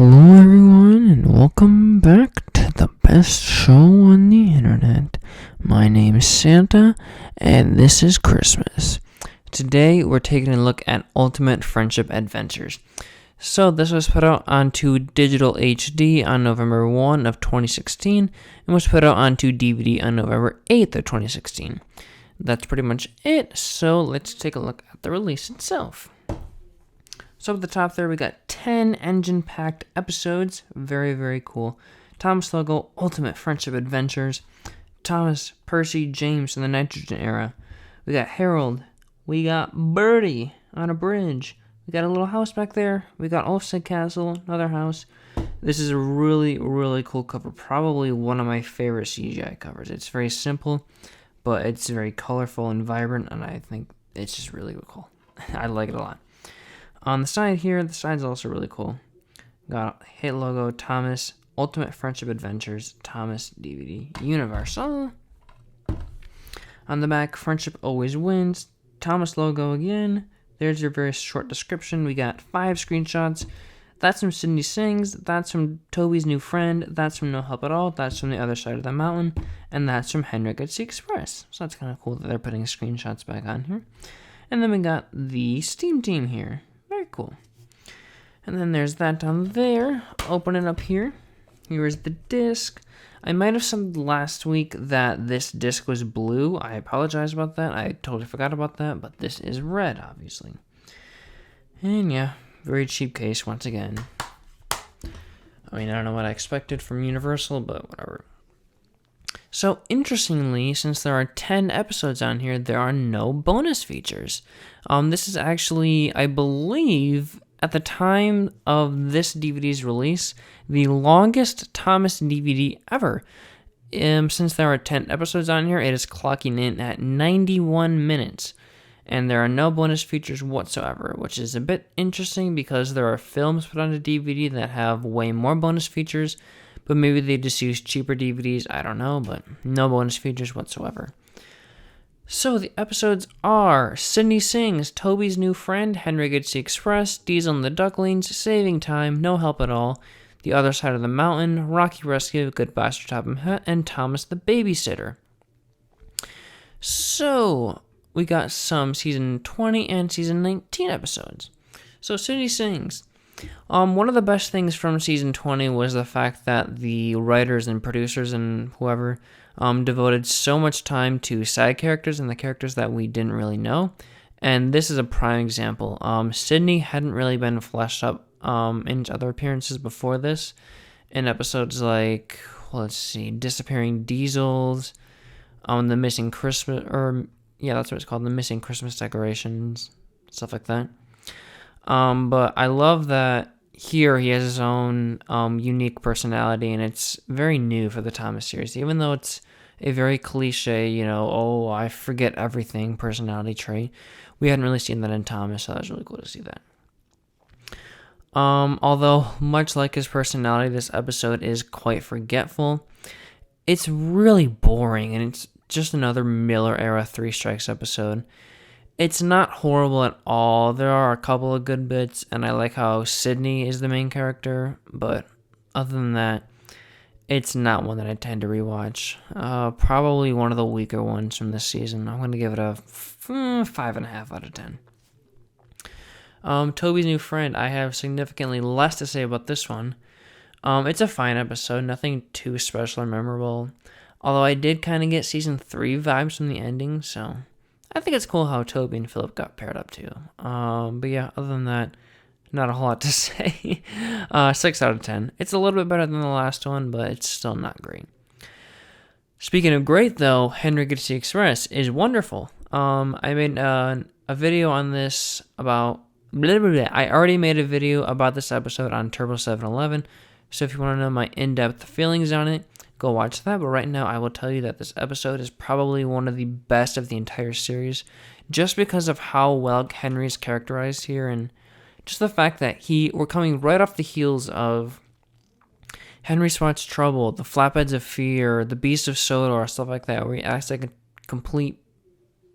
Hello everyone and welcome back to the best show on the internet. My name is Santa and this is Christmas. Today we're taking a look at Ultimate Friendship Adventures. So this was put out onto digital HD on November 1 of 2016 and was put out onto DVD on November 8th of 2016. That's pretty much it, so let's take a look at the release itself. So at the top there, we got 10 engine-packed episodes. Very, very cool. Thomas Logo, Ultimate Friendship Adventures. Thomas, Percy, James in the Nitrogen Era. We got Harold. We got Birdie on a bridge. We got a little house back there. We got Ulfsted Castle, another house. This is a really, really cool cover. Probably one of my favorite CGI covers. It's very simple, but it's very colorful and vibrant, and I think it's just really cool. I like it a lot. On the side here, the side's also really cool. Got hit logo, Thomas, Ultimate Friendship Adventures, Thomas DVD Universal. On the back, Friendship Always Wins, Thomas logo again. There's your very short description. We got 5 screenshots. That's from Sydney Sings, that's from Toby's New Friend, that's from No Help at All, that's from The Other Side of the Mountain, and that's from Henrik at Sea Express. So that's kind of cool that they're putting screenshots back on here. And then we got the Steam Team here. Very cool. And then there's that down there. Open it up here. Here is the disc. I might have said last week that this disc was blue. I apologize about that. I totally forgot about that, but this is red, obviously. And yeah, very cheap case once again. I mean, I don't know what I expected from Universal, but whatever. So, interestingly, since there are 10 episodes on here, there are no bonus features. This is actually, I believe, at the time of this DVD's release, the longest Thomas DVD ever. Since there are 10 episodes on here, it is clocking in at 91 minutes. And there are no bonus features whatsoever, which is a bit interesting because there are films put onto DVD that have way more bonus features. But maybe they just use cheaper DVDs, I don't know, but no bonus features whatsoever. So the episodes are Sydney Sings, Toby's New Friend, Henrik at Sea Express, Diesel and the Ducklings, Saving Time, No Help at All, The Other Side of the Mountain, Rocky Rescue, Good Bastard Topham Hatt, and Thomas the Babysitter. So we got some season 20 and season 19 episodes. So Sydney Sings. One of the best things from season 20 was the fact that the writers and producers and whoever devoted so much time to side characters and the characters that we didn't really know. And this is a prime example. Sydney hadn't really been fleshed up in other appearances before this. In episodes like, Disappearing Diesels, the Missing Christmas, that's what it's called, the Missing Christmas Decorations, stuff like that. But I love that here he has his own unique personality, and it's very new for the Thomas series, even though it's a very cliche, I forget everything personality trait. We hadn't really seen that in Thomas, so that was really cool to see that. Although, much like his personality, this episode is quite forgetful. It's really boring, and it's just another Miller era Three Strikes episode. It's not horrible at all. There are a couple of good bits, and I like how Sydney is the main character, but other than that, it's not one that I tend to rewatch. Probably one of the weaker ones from this season. I'm going to give it a 5.5 out of 10. Toby's New Friend. I have significantly less to say about this one. It's a fine episode, nothing too special or memorable, although I did kind of get season 3 vibes from the ending, so I think it's cool how Toby and Philip got paired up too. But yeah, other than that, not a whole lot to say. 6 out of 10. It's a little bit better than the last one, but it's still not great. Speaking of great though, Henrik at Sea Express is wonderful. I made a video on this about I already made a video about this episode on Turbo 711. So if you want to know my in-depth feelings on it, go watch that. But right now, I will tell you that this episode is probably one of the best of the entire series, just because of how well Henry is characterized here, and just the fact that we're coming right off the heels of Henry Spots Trouble, The Flatbeds of Fear, The Beast of Sodor, stuff like that, where he acts like a complete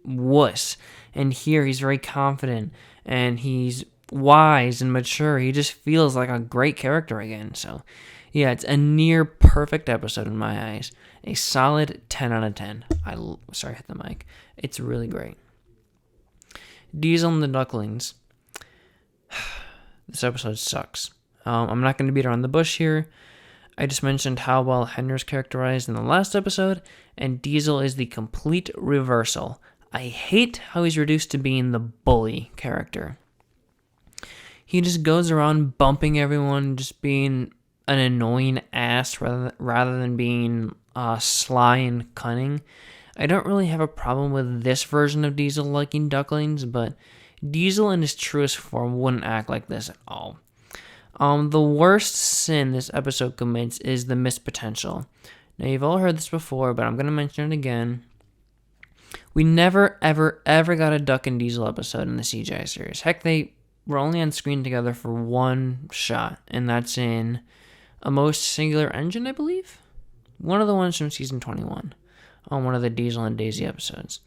wuss. And here he's very confident, and he's wise and mature. He just feels like a great character again. So, yeah, it's a near perfect episode in my eyes. A solid 10 out of 10. Sorry, I hit the mic. It's really great. Diesel and the Ducklings. This episode sucks. I'm not going to beat around the bush here. I just mentioned how well Henry's characterized in the last episode, and Diesel is the complete reversal. I hate how he's reduced to being the bully character. He just goes around bumping everyone, just being an annoying ass rather than being sly and cunning. I don't really have a problem with this version of Diesel liking Ducklings, but Diesel in his truest form wouldn't act like this at all. The worst sin this episode commits is the missed potential. Now, you've all heard this before, but I'm going to mention it again. We never, ever, ever got a Duck and Diesel episode in the CGI series. Heck, they were only on screen together for one shot, and that's in A Most Singular Engine, I believe? One of the ones from season 21, on one of the Diesel and Daisy episodes.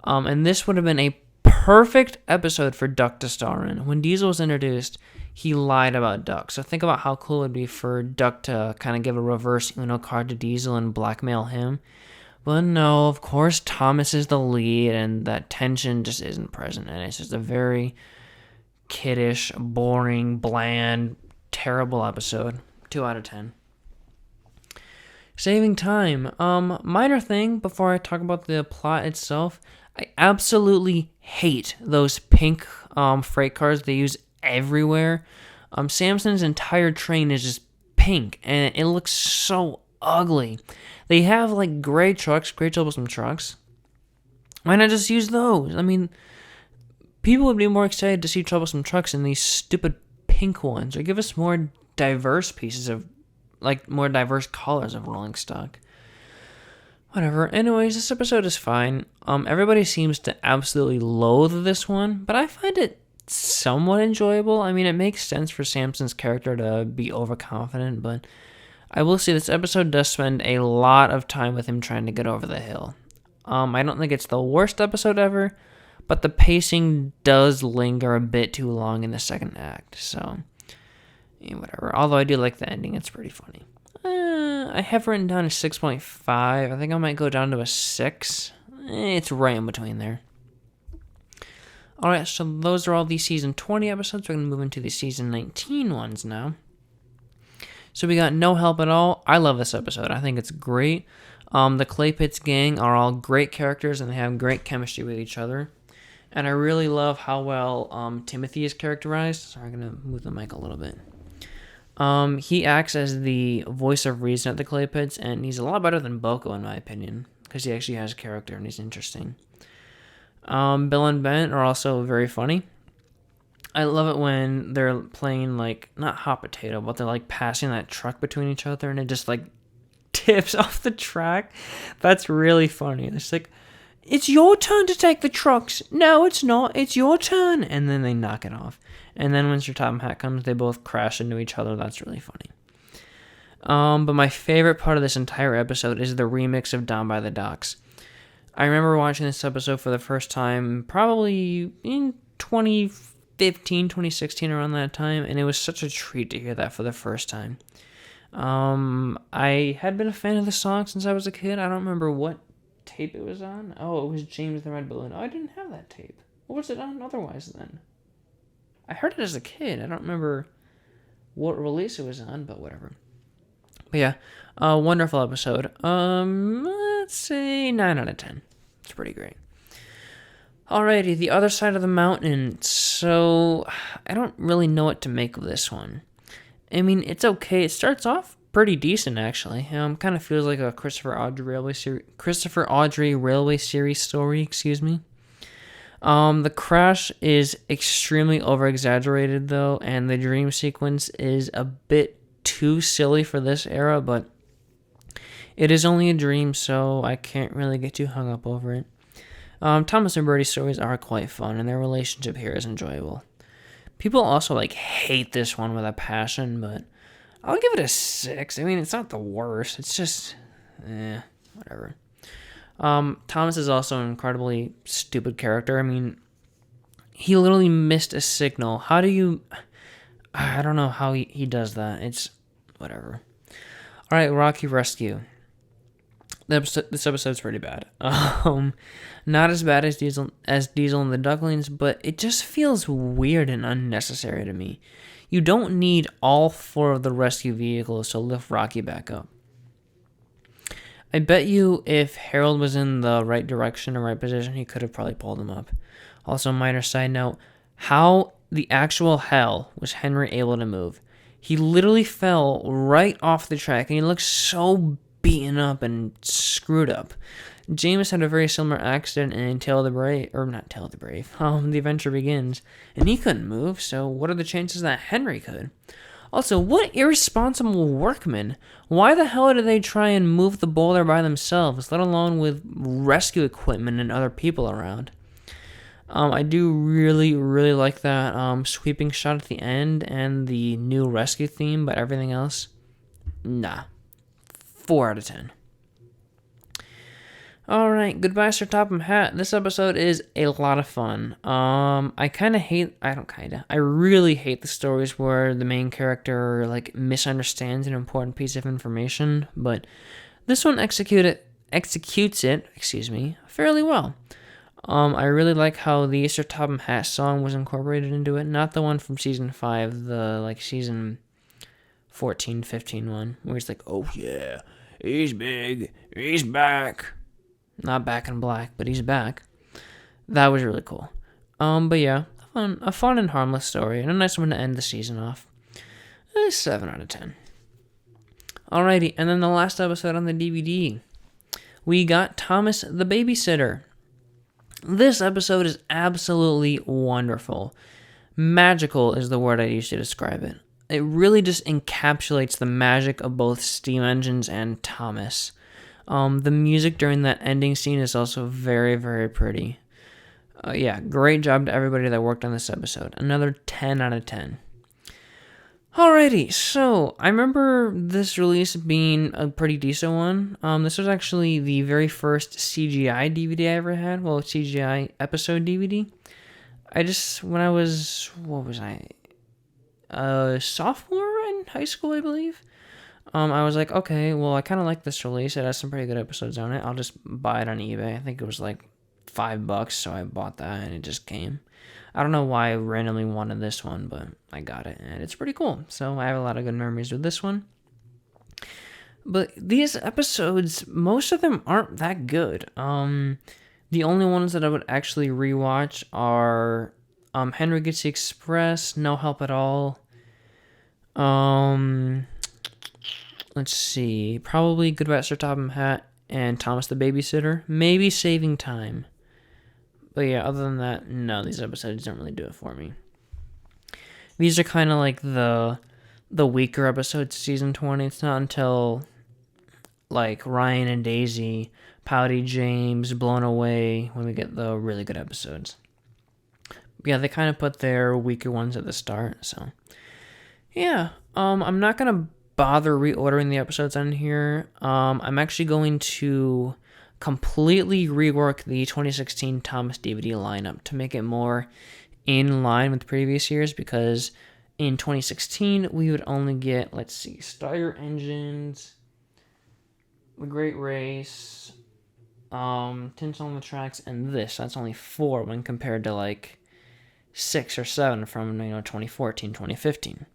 And this would have been a perfect episode for Duck to star in. When Diesel was introduced, he lied about Duck. So think about how cool it would be for Duck to kind of give a reverse Uno card to Diesel and blackmail him. But no, of course, Thomas is the lead, and that tension just isn't present. And it's just a very kiddish, boring, bland, terrible episode. 2 out of 10. Saving time. Minor thing before I talk about the plot itself. I absolutely hate those pink freight cars they use everywhere. Samson's entire train is just pink, and it looks so ugly. They have like gray trucks, gray troublesome trucks. Why not just use those? I mean, people would be more excited to see troublesome trucks than these stupid pink ones. Or give us more diverse pieces of, like, more diverse colors of rolling stock. Whatever. Anyways, this episode is fine. Everybody seems to absolutely loathe this one, but I find it somewhat enjoyable. I mean, it makes sense for Samson's character to be overconfident, but I will say this episode does spend a lot of time with him trying to get over the hill. I don't think it's the worst episode ever, but the pacing does linger a bit too long in the second act, so yeah, whatever. Although I do like the ending, it's pretty funny. I have written down a 6.5. I think I might go down to a 6. It's right in between there. Alright, so those are all the season 20 episodes. We're going to move into the season 19 ones now. So we got No Help at All. I love this episode. I think it's great. The Clay Pits gang are all great characters, and they have great chemistry with each other. And I really love how well Timothy is characterized. Sorry, I'm going to move the mic a little bit. He acts as the voice of reason at the Clay Pits, and he's a lot better than Boko, in my opinion, because he actually has character and he's interesting. Bill and Ben are also very funny. I love it when they're playing, like, not hot potato, but they're, like, passing that truck between each other, and it just, like, tips off the track. That's really funny. It's like, it's your turn to take the trucks. No, it's not. It's your turn. And then they knock it off. And then when Sir Topham Hatt comes, they both crash into each other. That's really funny. But my favorite part of this entire episode is the remix of Down by the Docks. I remember watching this episode for the first time probably in 2015, 2016, around that time, and it was such a treat to hear that for the first time. I had been a fan of the song since I was a kid. I don't remember what tape it was on. Oh, it was James the Red Balloon. Oh, I didn't have that tape. What was it on otherwise then? I heard it as a kid. I don't remember what release it was on, but whatever. But yeah, wonderful episode. Let's say 9 out of 10. It's pretty great. Alrighty, The Other Side of the Mountain. So, I don't really know what to make of this one. I mean, it's okay. It starts off pretty decent, actually. Kind of feels like a Christopher Audrey Railway Series story, excuse me. The crash is extremely over-exaggerated, though, and the dream sequence is a bit too silly for this era, but it is only a dream, so I can't really get too hung up over it. Thomas and Birdie's stories are quite fun, and their relationship here is enjoyable. People also, hate this one with a passion, but I'll give it a 6. I mean, it's not the worst. It's just, whatever. Thomas is also an incredibly stupid character. I mean, he literally missed a signal. How do you... I don't know how he does that. It's whatever. All right, Rocky Rescue. This episode's pretty bad. Not as bad as Diesel and the Ducklings, but it just feels weird and unnecessary to me. You don't need all 4 of the rescue vehicles to lift Rocky back up. I bet you if Harold was in the right direction or right position, he could have probably pulled him up. Also, minor side note, how the actual hell was Henry able to move? He literally fell right off the track, and he looks so beaten up and screwed up. James had a very similar accident in The Adventure Begins, and he couldn't move, so what are the chances that Henry could? Also, what irresponsible workmen? Why the hell did they try and move the boulder by themselves, let alone with rescue equipment and other people around? I do really, really like that sweeping shot at the end and the new rescue theme, but everything else, nah. 4 out of 10. Alright, goodbye, Sir Topham Hatt. This episode is a lot of fun. I really hate the stories where the main character, misunderstands an important piece of information, but this one executes it, fairly well. I really like how the Sir Topham Hatt song was incorporated into it, not the one from season 5, the, season 14, 15 one, where he's like, oh yeah, he's big, he's back. Not back in black, but he's back. That was really cool. But yeah, a fun and harmless story, and a nice one to end the season off. 7 out of 10. Alrighty, and then the last episode on the DVD. We got Thomas the Babysitter. This episode is absolutely wonderful. Magical is the word I use to describe it. It really just encapsulates the magic of both steam engines and Thomas. The music during that ending scene is also very, very pretty. Great job to everybody that worked on this episode. Another 10 out of 10. Alrighty, so I remember this release being a pretty decent one. This was actually the very first CGI DVD I ever had. Well, CGI episode DVD. When I was, a sophomore in high school, I believe. I was like, okay, well, I kind of like this release. It has some pretty good episodes on it. I'll just buy it on eBay. I think it was like $5, so I bought that, and it just came. I don't know why I randomly wanted this one, but I got it, and it's pretty cool. So I have a lot of good memories with this one. But these episodes, most of them aren't that good. The only ones that I would actually rewatch are Henry Gets the Express, No Help at All. Let's see, probably Goodbye Sir Topham Hatt and Thomas the Babysitter. Maybe Saving Time. But yeah, other than that, no, these episodes don't really do it for me. These are kind of like the weaker episodes of season 20. It's not until like Ryan and Daisy, Pouty James, Blown Away when we get the really good episodes. But yeah, they kind of put their weaker ones at the start, so yeah. I'm not gonna bother reordering the episodes on here. I'm actually going to completely rework the 2016 Thomas DVD lineup to make it more in line with previous years, because in 2016 we would only get, Start Your Engines, The Great Race, Tinsel on the Tracks, and this. That's only 4 when compared to 6 or 7 from 2014, 2015.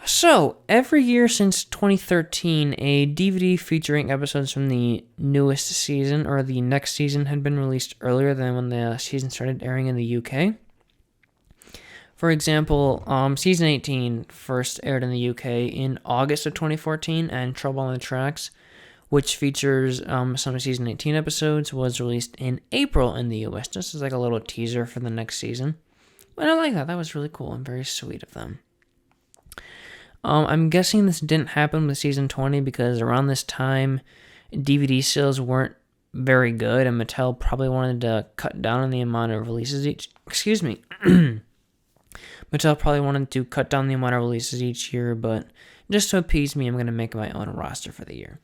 So, every year since 2013, a DVD featuring episodes from the newest season or the next season had been released earlier than when the season started airing in the UK. For example, season 18 first aired in the UK in August of 2014, and Trouble on the Tracks, which features some of season 18 episodes, was released in April in the US, just as a little teaser for the next season. And I like that. That was really cool and very sweet of them. I'm guessing this didn't happen with season 20 because around this time, DVD sales weren't very good, and Mattel probably wanted to cut down on the amount of releases Mattel probably wanted to cut down the amount of releases each year, but just to appease me, I'm going to make my own roster for the year.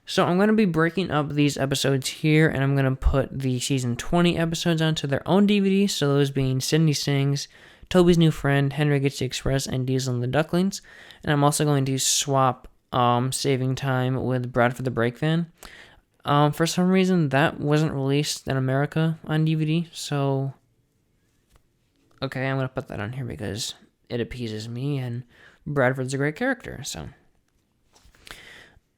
So I'm going to be breaking up these episodes here, and I'm going to put the season 20 episodes onto their own DVD, so those being Sydney Sings, Toby's New Friend, Henry Gets the Express, and Diesel and the Ducklings. And I'm also going to swap Saving Time with Bradford the Brake Van. For some reason, that wasn't released in America on DVD, so... Okay, I'm going to put that on here because it appeases me, and Bradford's a great character, so...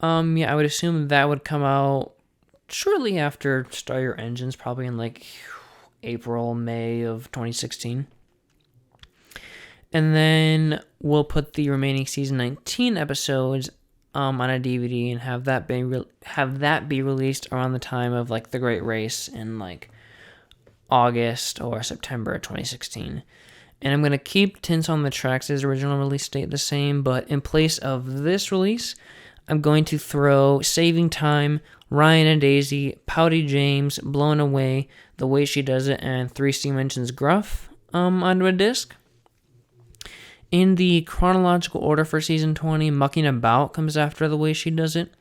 I would assume that would come out shortly after Start Your Engines, probably in like April, May of 2016. And then we'll put the remaining season 19 episodes on a DVD and have that be released around the time of like The Great Race in like August or September of 2016. And I'm going to keep Tints on the Tracks' original release date the same, but in place of this release, I'm going to throw Saving Time, Ryan and Daisy, Pouty James, Blown Away, The Way She Does It, and 3 Steam Engines Gruff onto a disc. In the chronological order for season 20, Mucking About comes after The Way She Does It.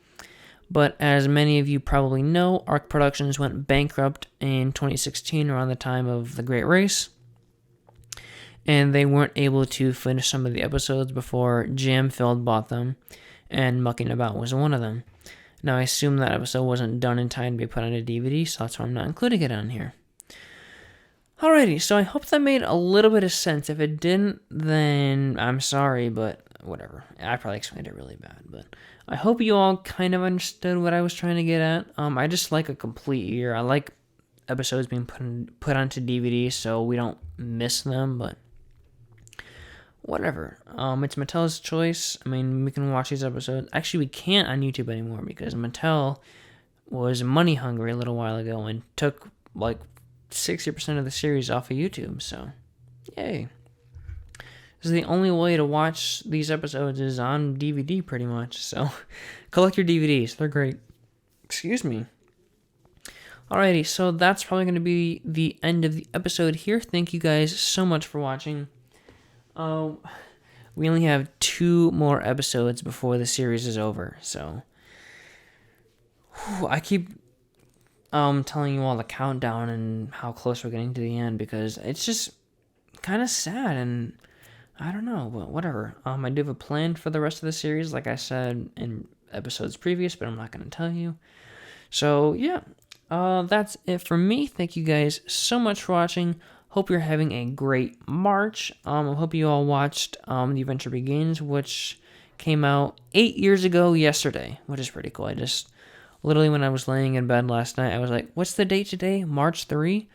But as many of you probably know, Arc Productions went bankrupt in 2016 around the time of The Great Race. And they weren't able to finish some of the episodes before Jam-Filled bought them. And Mucking About was one of them. Now, I assume that episode wasn't done in time to be put on a DVD, so that's why I'm not including it on here. Alrighty, so I hope that made a little bit of sense. If it didn't, then I'm sorry, but whatever. I probably explained it really bad, but I hope you all kind of understood what I was trying to get at. I just like a complete year. I like episodes being put onto DVD so we don't miss them, but... whatever. It's Mattel's choice. I mean, we can watch these episodes. Actually, we can't on YouTube anymore because Mattel was money hungry a little while ago and took like 60% of the series off of YouTube. So, yay. This is the only way to watch these episodes is on DVD pretty much. So, collect your DVDs. They're great. Excuse me. Alrighty, so that's probably going to be the end of the episode here. Thank you guys so much for watching. We only have 2 more episodes before the series is over, so I keep telling you all the countdown and how close we're getting to the end because it's just kind of sad and I don't know, but whatever. I do have a plan for the rest of the series, like I said in episodes previous, but I'm not going to tell you. So yeah, that's it for me. Thank you guys so much for watching. Hope you're having a great March. I hope you all watched The Adventure Begins, which came out 8 years ago yesterday, which is pretty cool. I just, literally when I was laying in bed last night, I was like, what's the date today? March 3?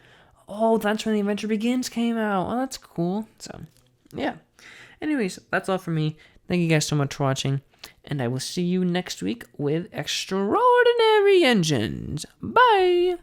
Oh, that's when The Adventure Begins came out. Oh, that's cool. So, yeah. Anyways, that's all for me. Thank you guys so much for watching, and I will see you next week with Extraordinary Engines. Bye!